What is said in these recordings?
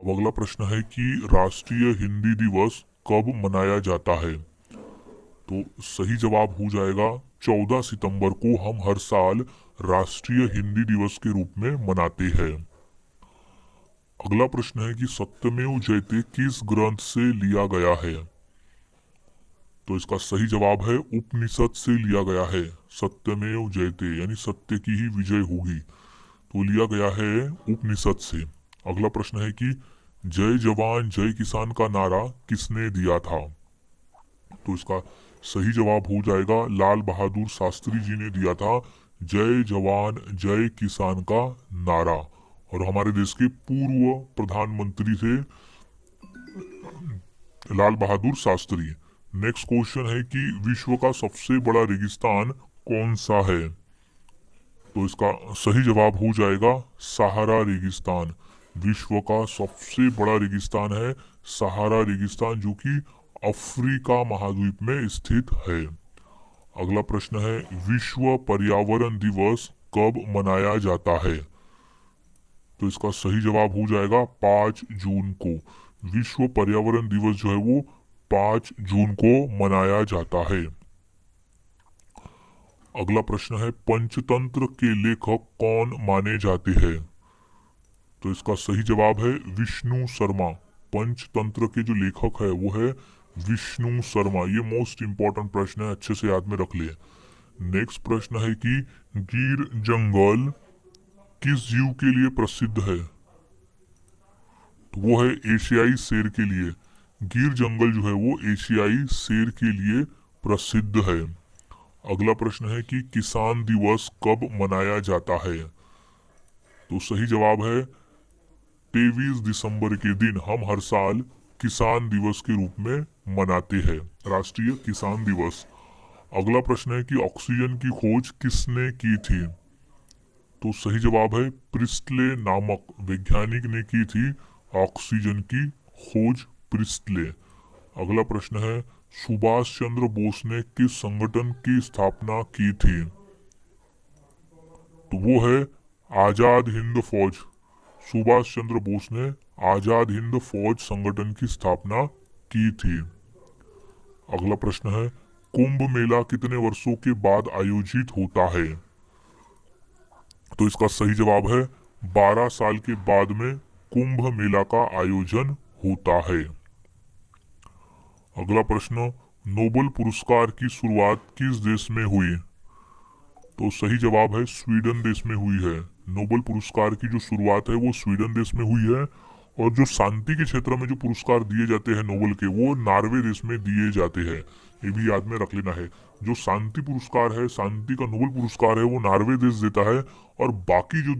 अब अगला प्रश्न है कि राष्ट्रीय हिंदी दिवस कब मनाया जाता है। तो सही जवाब हो जाएगा 14 सितंबर को हम हर साल राष्ट्रीय हिंदी दिवस के रूप में मनाते हैं। अगला प्रश्न है कि सत्यमेव जयते किस ग्रंथ से लिया गया है। तो इसका सही जवाब है उपनिषद से लिया गया है। सत्यमेव जयते यानी सत्य की ही विजय होगी, तो लिया गया है उपनिषद से। अगला प्रश्न है कि जय जवान जय किसान का नारा किसने दिया था। तो इसका सही जवाब हो जाएगा लाल बहादुर शास्त्री जी ने दिया था जय जवान जय किसान का नारा, और हमारे देश के पूर्व प्रधानमंत्री थे लाल बहादुर शास्त्री। नेक्स्ट क्वेश्चन है कि विश्व का सबसे बड़ा रेगिस्तान कौन सा है। तो इसका सही जवाब हो जाएगा सहारा रेगिस्तान। विश्व का सबसे बड़ा रेगिस्तान है सहारा रेगिस्तान, जो कि अफ्रीका महाद्वीप में स्थित है। अगला प्रश्न है विश्व पर्यावरण दिवस कब मनाया जाता है। तो इसका सही जवाब हो जाएगा 5 जून को। विश्व पर्यावरण दिवस जो है वो 5 जून को मनाया जाता है। अगला प्रश्न है पंचतंत्र के लेखक कौन माने जाते हैं। तो इसका सही जवाब है विष्णु शर्मा। पंचतंत्र के जो लेखक है वो है विष्णु शर्मा। ये मोस्ट इंपॉर्टेंट प्रश्न है, अच्छे से याद में रख लिए। नेक्स्ट प्रश्न है कि गिर जंगल किस जीव के लिए प्रसिद्ध है। तो वो है एशियाई शेर के लिए। गिर जंगल जो है वो एशियाई शेर के लिए प्रसिद्ध है। अगला प्रश्न है कि किसान दिवस कब मनाया जाता है। तो सही जवाब है 23 दिसंबर के दिन हम हर साल किसान दिवस के रूप में मनाते हैं, राष्ट्रीय किसान दिवस। अगला प्रश्न है कि ऑक्सीजन की खोज किसने की थी। तो सही जवाब है प्रिस्टले नामक वैज्ञानिक ने की थी ऑक्सीजन की खोज, प्रिस्टले। अगला प्रश्न है सुभाष चंद्र बोस ने किस संगठन की स्थापना की थी। तो वो है आजाद हिंद फौज। सुभाष चंद्र बोस ने आजाद हिंद फौज संगठन की स्थापना की थी। अगला प्रश्न है कुंभ मेला कितने वर्षों के बाद आयोजित होता है। तो इसका सही जवाब है 12 साल के बाद में कुंभ मेला का आयोजन होता है। अगला प्रश्न नोबेल पुरस्कार की शुरुआत किस देश में हुई। तो सही जवाब है स्वीडन देश में हुई है। नोबेल पुरस्कार की जो शुरुआत है वो स्वीडन देश में हुई है, और जो शांति के क्षेत्र में जो पुरस्कार दिए जाते हैं नोबेल के, वो नॉर्वे देश में दिए जाते हैं। ये भी याद में रख लेना है। जो शांति पुरस्कार है, शांति का नोबेल पुरस्कार है, वो नॉर्वे देश देता है, और बाकी जो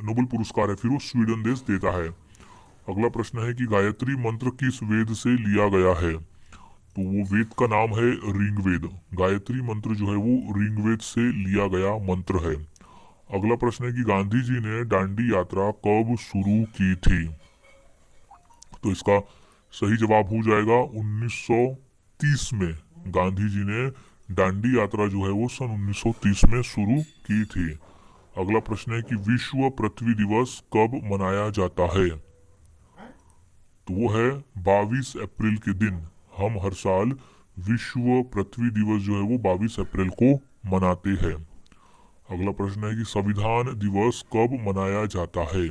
नोबेल पुरस्कार है फिर वो स्वीडन देश देता है। अगला प्रश्न है कि गायत्री मंत्र किस वेद से लिया गया है। तो वो वेद का नाम है ऋग्वेद। गायत्री मंत्र जो है वो ऋग्वेद से लिया गया मंत्र है। अगला प्रश्न है कि गांधी जी ने दांडी यात्रा कब शुरू की थी। तो इसका सही जवाब हो जाएगा 1930 में। गांधी जी ने दांडी यात्रा जो है वो सन 1930 में शुरू की थी। अगला प्रश्न है कि विश्व पृथ्वी दिवस कब मनाया जाता है। तो वो है 22 अप्रैल के दिन हम हर साल विश्व पृथ्वी दिवस जो है वो 22 अप्रैल को मनाते हैं। अगला प्रश्न है कि संविधान दिवस कब मनाया जाता है।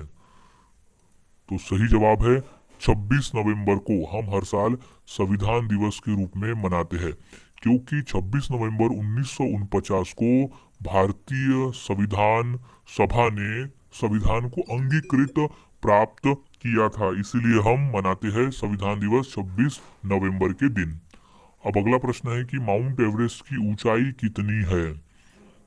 तो सही जवाब है 26 नवंबर को हम हर साल संविधान दिवस के रूप में मनाते हैं, क्योंकि 26 नवंबर 1949 को भारतीय संविधान सभा ने संविधान को अंगीकृत प्राप्त किया था, इसीलिए हम मनाते हैं संविधान दिवस 26 नवंबर के दिन। अब अगला प्रश्न है कि माउंट एवरेस्ट की ऊंचाई कितनी है।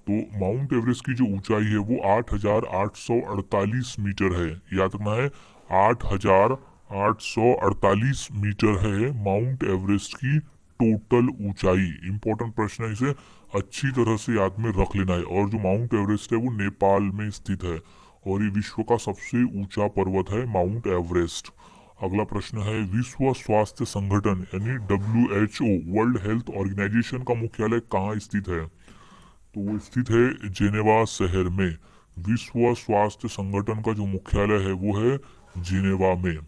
तो माउंट एवरेस्ट की जो ऊंचाई है वो 8,848 मीटर है। याद रखना है 8,848 मीटर है माउंट एवरेस्ट की टोटल ऊंचाई। इंपॉर्टेंट प्रश्न है, इसे अच्छी तरह से याद में रख लेना है। और जो माउंट एवरेस्ट है वो नेपाल में स्थित है, और ये विश्व का सबसे ऊंचा पर्वत है माउंट एवरेस्ट। अगला प्रश्न है विश्व स्वास्थ्य संगठन यानी WHO वर्ल्ड हेल्थ ऑर्गेनाइजेशन का मुख्यालय कहाँ स्थित है। तो वो स्थित है जेनेवा शहर में। विश्व स्वास्थ्य संगठन का जो मुख्यालय है वो है जिनेवा में।